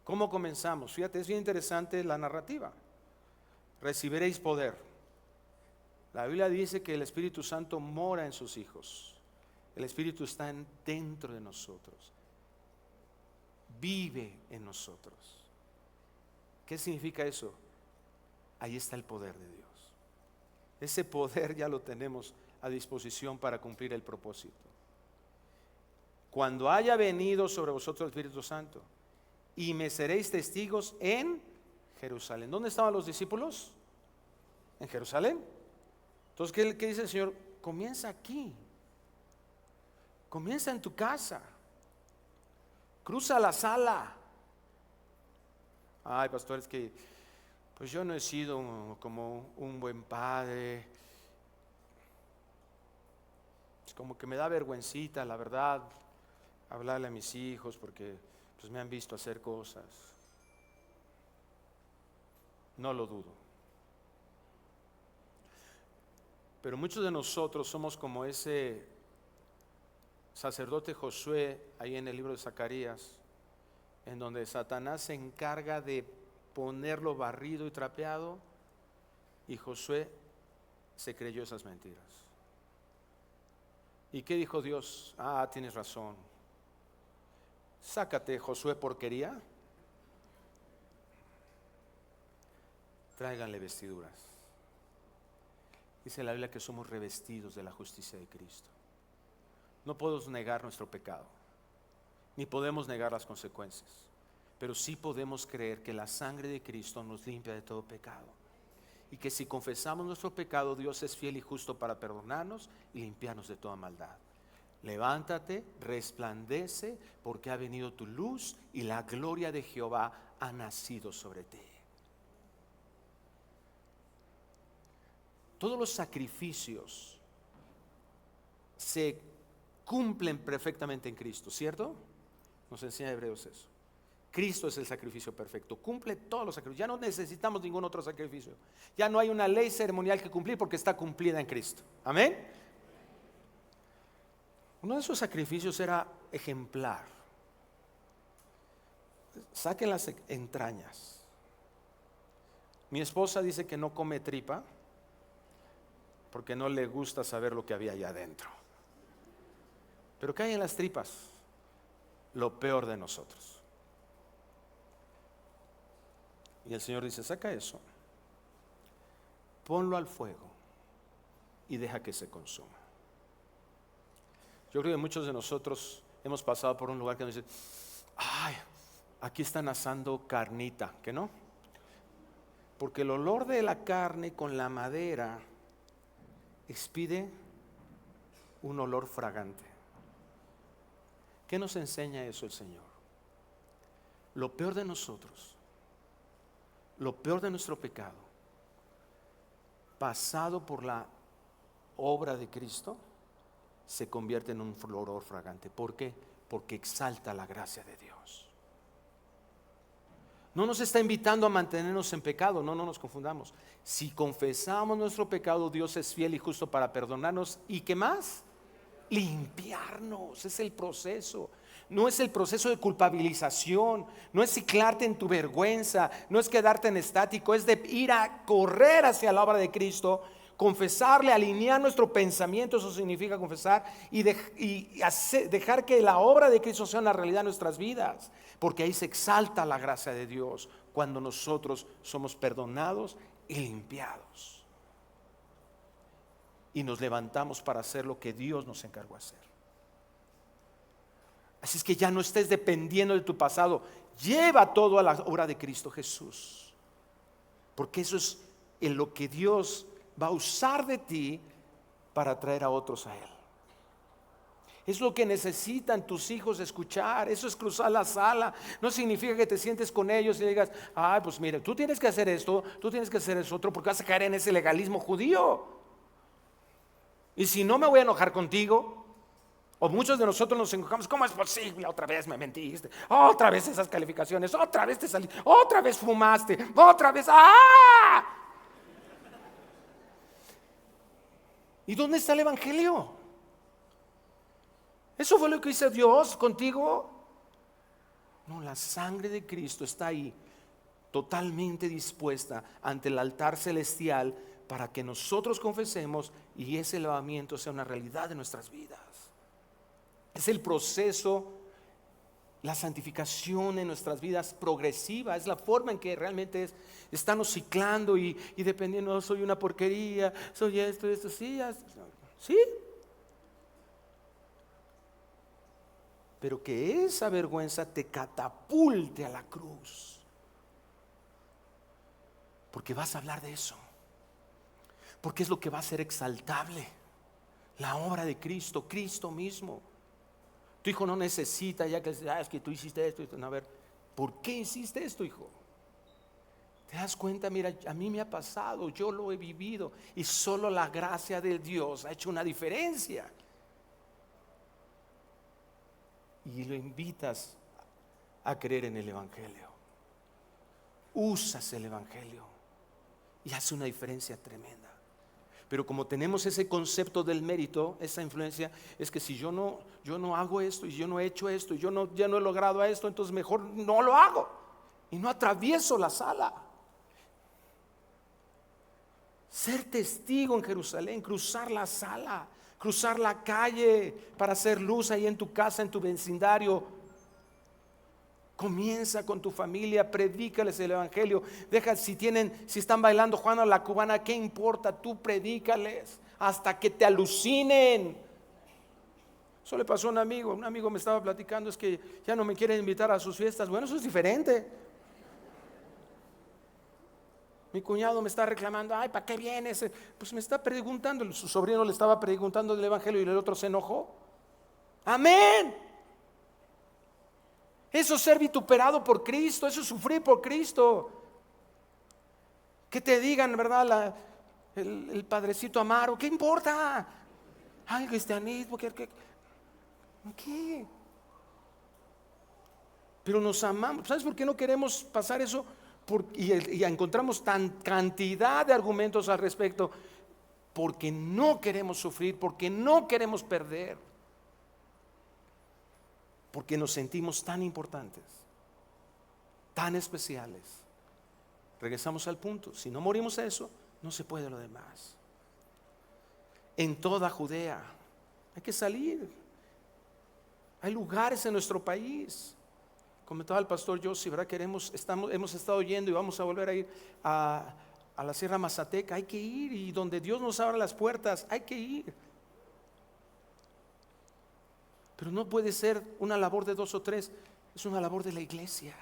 ¿Cómo comenzamos? Fíjate, es bien interesante la narrativa. Recibiréis poder. La Biblia dice que el Espíritu Santo mora en sus hijos. El Espíritu está dentro de nosotros. Vive en nosotros. ¿Qué significa eso? Ahí está el poder de Dios. Ese poder ya lo tenemos a disposición para cumplir el propósito. Cuando haya venido sobre vosotros el Espíritu Santo, y me seréis testigos en Jerusalén. ¿Dónde estaban los discípulos? En Jerusalén. Entonces, ¿qué dice el Señor? Comienza aquí. Comienza en tu casa. Cruza la sala. Ay, pastor, es que pues yo no he sido como un buen padre. Es como que me da vergüencita, la verdad, hablarle a mis hijos porque pues me han visto hacer cosas. No lo dudo. Pero muchos de nosotros somos como ese sacerdote Josué ahí en el libro de Zacarías, en donde Satanás se encarga de ponerlo barrido y trapeado, y Josué se creyó esas mentiras. ¿Y qué dijo Dios? Tienes razón. Sácate, Josué, porquería. Tráiganle vestiduras. Dice la Biblia que somos revestidos de la justicia de Cristo. No podemos negar nuestro pecado, ni podemos negar las consecuencias, pero sí podemos creer que la sangre de Cristo nos limpia de todo pecado, y que si confesamos nuestro pecado, Dios es fiel y justo para perdonarnos y limpiarnos de toda maldad. Levántate, resplandece, porque ha venido tu luz y la gloria de Jehová ha nacido sobre ti. Todos los sacrificios se cumplen perfectamente en Cristo, ¿cierto? Nos enseña Hebreos eso. Cristo es el sacrificio perfecto, cumple todos los sacrificios. Ya no necesitamos ningún otro sacrificio. Ya no hay una ley ceremonial que cumplir porque está cumplida en Cristo. Amén. Uno de esos sacrificios era ejemplar. Saquen las entrañas. Mi esposa dice que no come tripa porque no le gusta saber lo que había allá adentro. Pero ¿qué hay en las tripas? Lo peor de nosotros. Y el Señor dice, saca eso, ponlo al fuego y deja que se consuma. Yo creo que muchos de nosotros hemos pasado por un lugar que nos dice, aquí están asando carnita, ¿que no? Porque el olor de la carne con la madera expide un olor fragante. ¿Qué nos enseña eso el Señor? Lo peor de nosotros lo peor de nuestro pecado, pasado por la obra de Cristo, se convierte en un olor fragante. ¿Por qué? Porque exalta la gracia de Dios. No nos está invitando a mantenernos en pecado, no nos confundamos. Si confesamos nuestro pecado, Dios es fiel y justo para perdonarnos. ¿Y qué más? Limpiarnos, es el proceso. No es el proceso de culpabilización, no es ciclarte en tu vergüenza, no es quedarte en estático, es de ir a correr hacia la obra de Cristo, confesarle, alinear nuestro pensamiento, eso significa confesar, y dejar que la obra de Cristo sea una realidad en nuestras vidas, porque ahí se exalta la gracia de Dios cuando nosotros somos perdonados y limpiados. Y nos levantamos para hacer lo que Dios nos encargó hacer. Así es que ya no estés dependiendo de tu pasado. Lleva todo a la obra de Cristo Jesús, porque eso es en lo que Dios va a usar de ti para traer a otros a Él. Es lo que necesitan tus hijos escuchar. Eso es cruzar la sala. No significa que te sientes con ellos y digas, ay, pues mire, tú tienes que hacer esto, tú tienes que hacer eso otro, porque vas a caer en ese legalismo judío. Y si no, me voy a enojar contigo. O muchos de nosotros nos enojamos. ¿Cómo es posible? Otra vez me mentiste, otra vez esas calificaciones, otra vez te saliste, otra vez fumaste, otra vez ¡ah! ¿Y dónde está el evangelio? ¿Eso fue lo que hizo Dios contigo? No, la sangre de Cristo está ahí, totalmente dispuesta ante el altar celestial, para que nosotros confesemos y ese lavamiento sea una realidad de nuestras vidas. Es el proceso, la santificación en nuestras vidas progresiva, es la forma en que realmente estamos ciclando y dependiendo, no, soy una porquería, soy esto, sí, sí. Pero que esa vergüenza te catapulte a la cruz, porque vas a hablar de eso, porque es lo que va a ser exaltable, la obra de Cristo, Cristo mismo. Tu hijo no necesita ya que es que tú hiciste esto. No, a ver, ¿por qué hiciste esto, hijo? ¿Te das cuenta? Mira, a mí me ha pasado, yo lo he vivido, y solo la gracia de Dios ha hecho una diferencia. Y lo invitas a creer en el evangelio. Usas el evangelio y hace una diferencia tremenda. Pero como tenemos ese concepto del mérito, esa influencia, es que si yo no hago esto, y yo no he hecho esto, y ya no he logrado esto, entonces mejor no lo hago y no atravieso la sala. Ser testigo en Jerusalén, cruzar la sala, cruzar la calle para hacer luz ahí en tu casa, en tu vecindario. Comienza con tu familia, predícales el evangelio. Deja, si están bailando Juana la Cubana, ¿qué importa? Tú predícales hasta que te alucinen. Eso le pasó a un amigo me estaba platicando, es que ya no me quieren invitar a sus fiestas. Bueno, eso es diferente. Mi cuñado me está reclamando, ay, ¿para qué vienes? Pues me está preguntando, su sobrino le estaba preguntando del evangelio y el otro se enojó. Amén. Eso es ser vituperado por Cristo, eso es sufrir por Cristo. Que te digan, ¿verdad? El padrecito Amaro, ¿qué importa? Ay, cristianismo, ¿qué? Pero nos amamos. ¿Sabes por qué no queremos pasar eso? Y encontramos tan cantidad de argumentos al respecto. Porque no queremos sufrir, porque no queremos perder. Porque nos sentimos tan importantes, tan especiales. Regresamos al punto, si no morimos a eso, no se puede lo demás. En toda Judea hay que salir. Hay lugares en nuestro país. Comentaba el pastor Josie, ¿verdad? Hemos estado yendo y vamos a volver a ir a la Sierra Mazateca. Hay que ir, y donde Dios nos abra las puertas, hay que ir. Pero no puede ser una labor de 2 o 3, es una labor de la iglesia.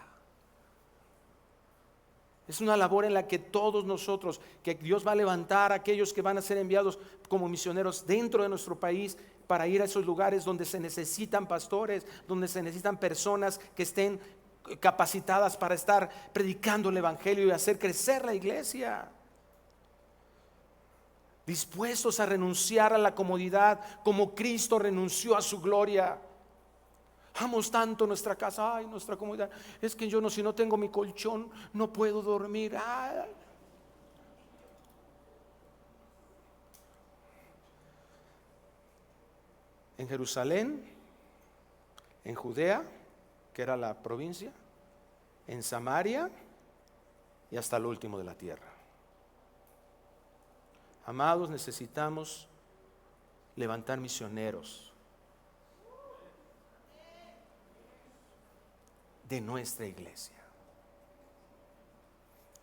Es una labor en la que todos nosotros, que Dios va a levantar a aquellos que van a ser enviados como misioneros dentro de nuestro país, para ir a esos lugares donde se necesitan pastores, donde se necesitan personas que estén capacitadas para estar predicando el evangelio y hacer crecer la iglesia. Dispuestos a renunciar a la comodidad como Cristo renunció a su gloria. Amamos tanto nuestra casa, ay, nuestra comodidad. Es que yo no, si no tengo mi colchón, no puedo dormir. Ay. En Jerusalén, en Judea, que era la provincia, en Samaria y hasta el último de la tierra. Amados, necesitamos levantar misioneros de nuestra iglesia.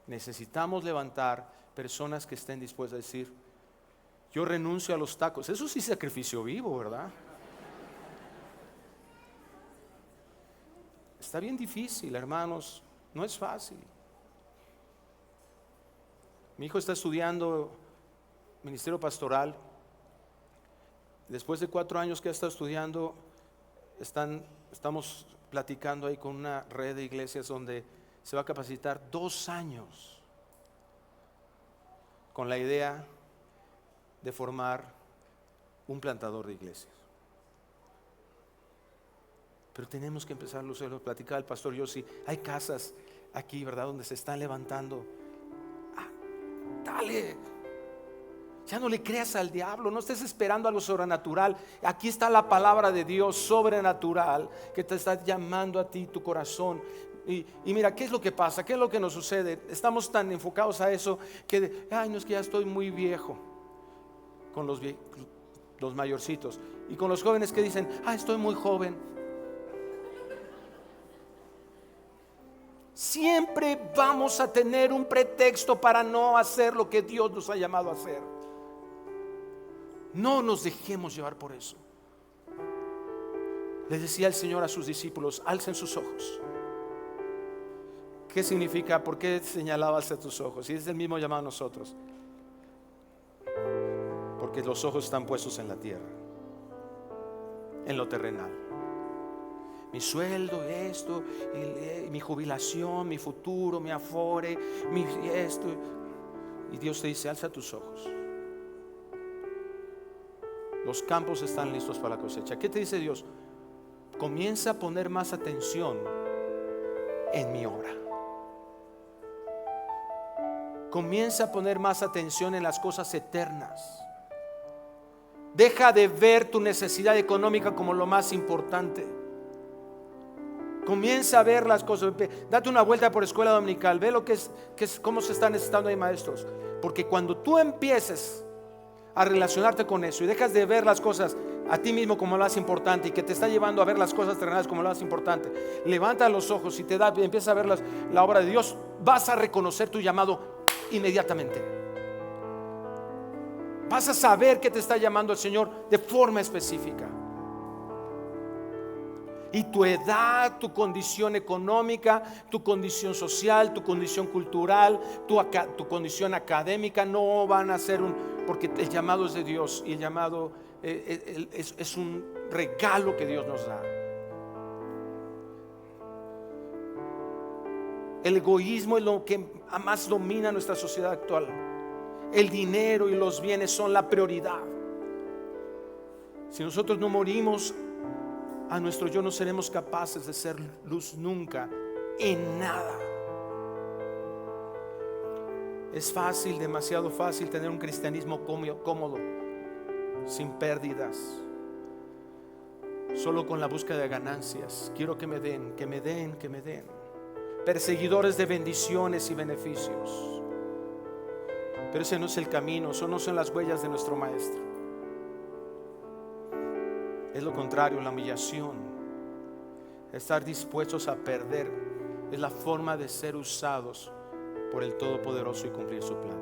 Necesitamos levantar personas que estén dispuestas a decir: yo renuncio a los tacos. Eso sí es sacrificio vivo, ¿verdad? Está bien difícil, hermanos, no es fácil. Mi hijo está estudiando ministerio pastoral. Después de 4 años que ha estado estudiando, estamos platicando ahí con una red de iglesias donde se va a capacitar 2 años con la idea de formar un plantador de iglesias. Pero tenemos que empezar, lo platicaba el pastor Yossi, hay casas aquí, ¿verdad?, donde se están levantando. Dale, ya no le creas al diablo, no estés esperando algo sobrenatural. Aquí está la palabra de Dios sobrenatural que te está llamando a ti, tu corazón. Y mira, ¿qué es lo que pasa? ¿Qué es lo que nos sucede? Estamos tan enfocados a eso que, ay, no, es que ya estoy muy viejo. Con los mayorcitos. Y con los jóvenes que dicen, ah, estoy muy joven. Siempre vamos a tener un pretexto para no hacer lo que Dios nos ha llamado a hacer. No nos dejemos llevar por eso. Les decía el Señor a sus discípulos: alcen sus ojos. ¿Qué significa? ¿Por qué señalaba alza tus ojos? Y es el mismo llamado a nosotros. Porque los ojos están puestos en la tierra, en lo terrenal. Mi sueldo, esto, mi jubilación, mi futuro, mi afore, esto. Y Dios te dice: alza tus ojos. Los campos están listos para la cosecha. ¿Qué te dice Dios? Comienza a poner más atención en mi obra. Comienza a poner más atención en las cosas eternas. Deja de ver tu necesidad económica como lo más importante. Comienza a ver las cosas. Date una vuelta por escuela dominical. Ve lo que es cómo se están necesitando ahí maestros. Porque cuando tú empieces a relacionarte con eso y dejas de ver las cosas a ti mismo como lo más importante y que te está llevando a ver las cosas terrenales como lo más importante, levanta los ojos y empieza a ver la obra de Dios, vas a reconocer tu llamado inmediatamente. Vas a saber que te está llamando el Señor de forma específica. Y tu edad, tu condición económica, tu condición social, tu condición cultural, tu condición académica no van a ser porque el llamado es de Dios y el llamado es un regalo que Dios nos da. El egoísmo es lo que más domina nuestra sociedad actual. El dinero y los bienes son la prioridad. Si nosotros no morimos a nuestro yo, no seremos capaces de ser luz nunca en nada. Es fácil, demasiado fácil tener un cristianismo cómodo, sin pérdidas, solo con la búsqueda de ganancias. Quiero que me den, que me den, que me den. Perseguidores de bendiciones y beneficios. Pero ese no es el camino, eso no son las huellas de nuestro Maestro. Es lo contrario, la humillación. Estar dispuestos a perder es la forma de ser usados por el Todopoderoso y cumplir su plan.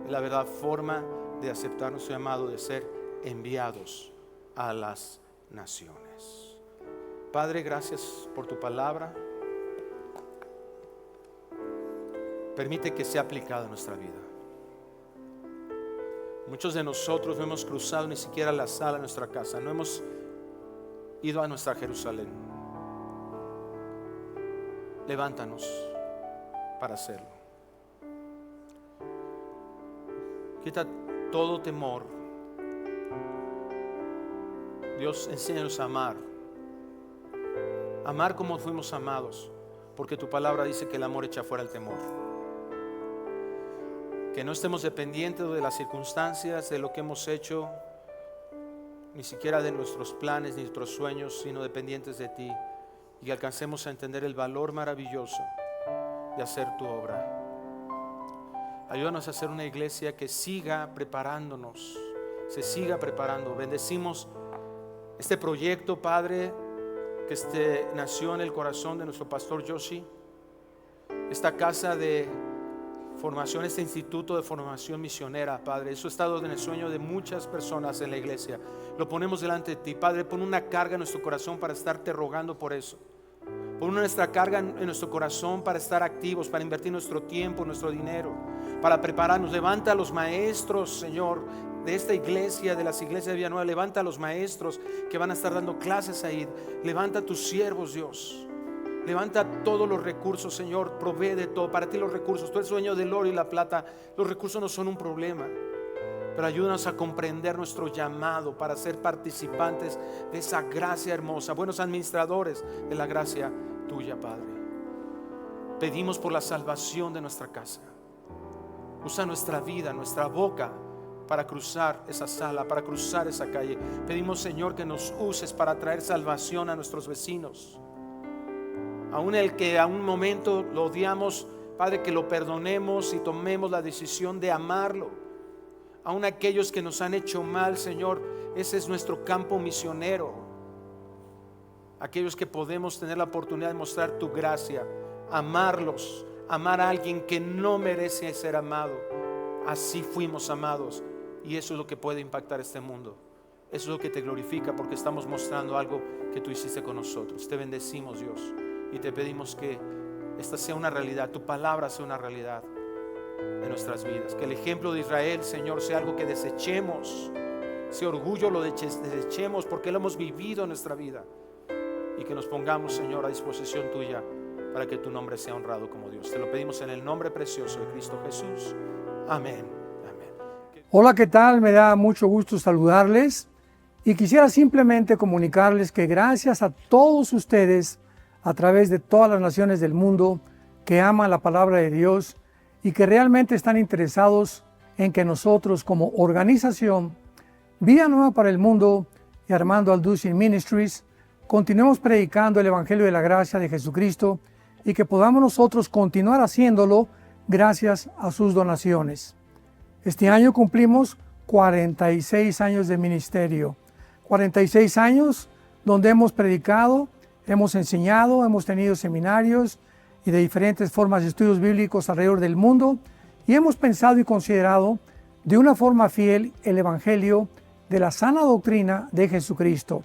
Es la verdad forma de aceptar nuestro llamado de ser enviados a las naciones. Padre, gracias por tu palabra. Permite que sea aplicada a nuestra vida. Muchos de nosotros no hemos cruzado ni siquiera la sala de nuestra casa, no hemos ido a nuestra Jerusalén. levántanos para hacerlo. Quita todo temor. Dios, enséñanos a amar. Amar como fuimos amados, porque tu palabra dice que el amor echa fuera el temor. Que no estemos dependientes de las circunstancias, de lo que hemos hecho, ni siquiera de nuestros planes, ni nuestros sueños, sino dependientes de ti, y que alcancemos a entender el valor maravilloso de hacer tu obra. Ayúdanos a hacer una iglesia que siga preparándonos, se siga preparando. Bendecimos este proyecto, Padre, que nació en el corazón de nuestro pastor Yoshi, esta casa de formación, este instituto de formación misionera, Padre. Eso ha estado en el sueño de muchas personas en la iglesia. Lo ponemos delante de ti, Padre. Pon una carga en nuestro corazón para estarte rogando por eso. Pon nuestra carga en nuestro corazón para estar activos, para invertir nuestro tiempo, nuestro dinero, para prepararnos. Levanta a los maestros, Señor, de esta iglesia, de las iglesias de Villanueva. Levanta a los maestros que van a estar dando clases ahí. Levanta a tus siervos, Dios. Levanta todos los recursos, Señor. Provee de todo. Para ti los recursos, tú eres dueño del oro y la plata. Los recursos no son un problema, pero ayúdanos a comprender nuestro llamado para ser participantes de esa gracia hermosa, buenos administradores de la gracia tuya, Padre. Pedimos por la salvación de nuestra casa. Usa nuestra vida, nuestra boca, para cruzar esa sala, para cruzar esa calle. Pedimos, Señor, que nos uses para traer salvación a nuestros vecinos. Aún el que a un momento lo odiamos, Padre, que lo perdonemos y tomemos la decisión de amarlo. Aún aquellos que nos han hecho mal, Señor, ese es nuestro campo misionero. Aquellos que podemos tener la oportunidad de mostrar tu gracia, amarlos, amar a alguien que no merece ser amado. Así fuimos amados, y eso es lo que puede impactar este mundo. Eso es lo que te glorifica, porque estamos mostrando algo que tú hiciste con nosotros. Te bendecimos, Dios, y te pedimos que esta sea una realidad, tu palabra sea una realidad en nuestras vidas. Que el ejemplo de Israel, Señor, sea algo que desechemos. Ese orgullo lo desechemos, porque lo hemos vivido en nuestra vida. Y que nos pongamos, Señor, a disposición tuya para que tu nombre sea honrado como Dios. Te lo pedimos en el nombre precioso de Cristo Jesús. Amén. Amén. Hola, ¿qué tal? Me da mucho gusto saludarles y quisiera simplemente comunicarles que gracias a todos ustedes a través de todas las naciones del mundo que aman la palabra de Dios y que realmente están interesados en que nosotros como organización Villanueva para el Mundo y Armando Alducin Ministries continuemos predicando el Evangelio de la Gracia de Jesucristo y que podamos nosotros continuar haciéndolo gracias a sus donaciones. Este año cumplimos 46 años de ministerio, 46 años donde hemos predicado, hemos enseñado, hemos tenido seminarios y de diferentes formas de estudios bíblicos alrededor del mundo y hemos pensado y considerado de una forma fiel el Evangelio de la sana doctrina de Jesucristo.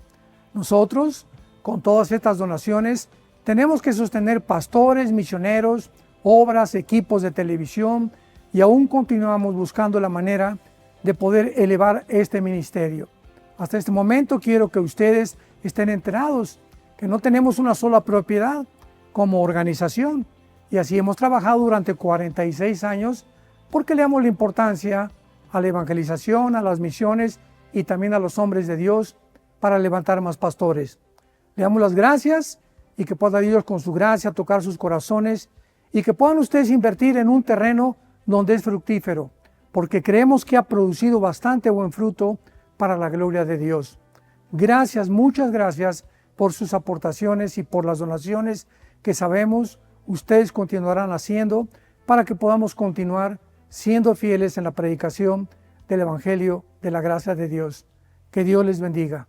Nosotros, con todas estas donaciones, tenemos que sostener pastores, misioneros, obras, equipos de televisión y aún continuamos buscando la manera de poder elevar este ministerio. Hasta este momento quiero que ustedes estén enterados que no tenemos una sola propiedad como organización y así hemos trabajado durante 46 años porque le damos la importancia a la evangelización, a las misiones y también a los hombres de Dios para levantar más pastores. Le damos las gracias y que pueda Dios con su gracia tocar sus corazones y que puedan ustedes invertir en un terreno donde es fructífero, porque creemos que ha producido bastante buen fruto para la gloria de Dios. Gracias, muchas gracias por sus aportaciones y por las donaciones que sabemos ustedes continuarán haciendo para que podamos continuar siendo fieles en la predicación del Evangelio de la gracia de Dios. Que Dios les bendiga.